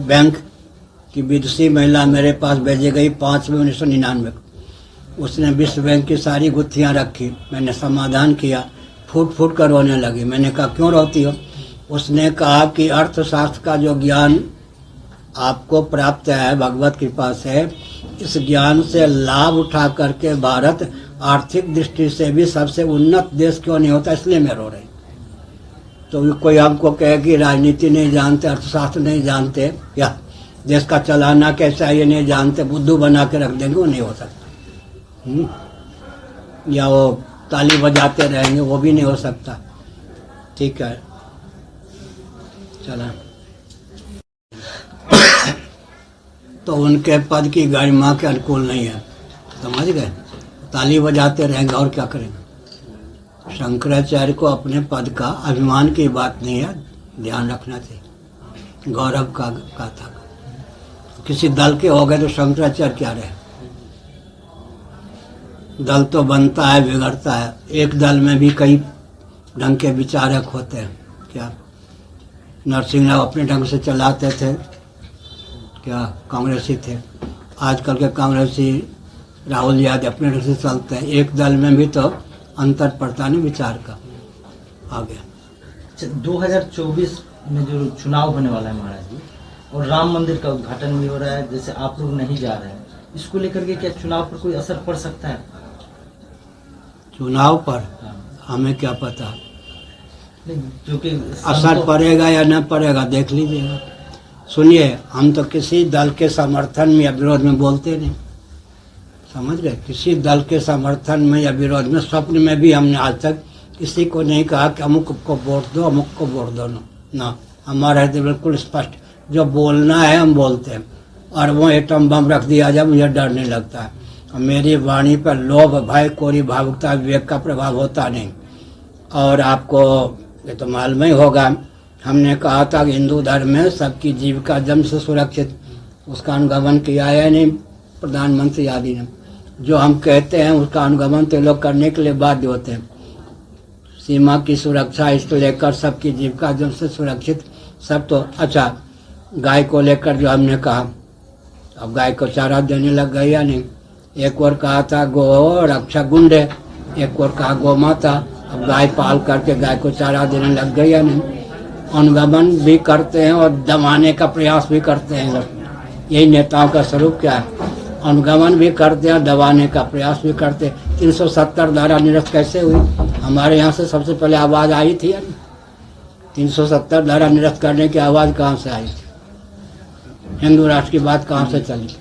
Bank की विदेशी महिला मेरे पास भेजी गई 5 में 1999 को। उसने विश्व बैंक की सारी गुत्थियाँ रखी, मैंने समाधान किया, फूट फूट कर रोने लगी। मैंने कहा क्यों रोती हो? उसने कहा कि अर्थशास्त्र का जो ज्ञान आपको प्राप्त है भगवत कृपा से, इस ज्ञान से लाभ उठा करके भारत आर्थिक दृष्टि से भी सबसे उन्नत देश क्यों नहीं होता, इसलिए मैं रो रही। तो कोई हमको कहे कि राजनीति नहीं जानते, अर्थशास्त्र नहीं जानते, या देश का चलाना कैसा ये नहीं जानते, बुद्धू बना के रख देंगे, वो नहीं हो सकता। या वो ताली बजाते रहेंगे, वो भी नहीं हो सकता। ठीक है, चला। तो उनके पद की गरिमा के अनुकूल नहीं है, समझ गए? ताली बजाते रहेंगे और क्या करेंगे? शंकराचार्य को अपने पद का अभिमान की बात नहीं है, ध्यान रखना चाहिए। गौरव का था, किसी दल के हो गए तो शंकराचार्य क्या रहे? दल तो बनता है, बिगड़ता है। एक दल में भी कई ढंग के विचारक होते हैं। क्या नरसिंह राव अपने ढंग से चलाते थे, क्या कांग्रेसी थे? आजकल के कांग्रेसी राहुल यादव अपने ढंग से चलते हैं। एक दल में भी तो अंतर पड़ता नहीं विचार का। आ गया 2024 में जो चुनाव होने वाला है महाराज जी, और राम मंदिर का उद्घाटन भी हो रहा है, जैसे आप लोग नहीं जा रहे हैं, इसको लेकर के क्या चुनाव पर कोई असर पड़ सकता है? चुनाव पर हमें क्या पता, जो कि असर पड़ेगा या न पड़ेगा देख लीजिएगा। सुनिए, हम तो किसी दल के समर्थन में या विरोध में बोलते नहीं, समझ गए? किसी दल के समर्थन में या विरोध में स्वप्न में भी हमने आज तक किसी को नहीं कहा कि अमुक को वोट दो, अमुक को वोट दो ना। हमारा तो बिल्कुल स्पष्ट, जो बोलना है हम बोलते हैं। और वो एटम बम रख दिया जाए मुझे डर नहीं लगता है। मेरी वाणी पर लोभ, भय, कोरी, भावुकता, विवेक का प्रभाव होता नहीं। और आपको ये तो मालूम ही होगा, हमने कहा था कि हिंदू धर्म में सबकी जीविका जन्म से सुरक्षित, उसका अनुगमन किया है नहीं प्रधानमंत्री आदि ने। जो हम कहते हैं उसका अनुगमन तो लोग करने के लिए बाध्य होते हैं। सीमा की सुरक्षा इसको लेकर सबकी जीविका जन्म से सुरक्षित, सब तो अच्छा। गाय को लेकर जो हमने कहा, अब गाय को चारा देने लग गई या नहीं? एक और कहा था गो रक्षा गुंडे, एक और कहा गौ माता। अब गाय पाल करके गाय को चारा देने लग गई या नहीं? अनुगमन भी करते हैं और दबाने का प्रयास भी करते हैं। यही नेताओं का स्वरूप क्या है? अनुगमन भी करते हैं, दबाने का प्रयास भी करते हैं। 370 धारा निरस्त कैसे हुई? हमारे यहाँ से सबसे पहले आवाज़ आई थी या नहीं? 370 धारा निरस्त करने की आवाज़ कहाँ से आई थी? हिंदू राष्ट्र की बात कहाँ से चली?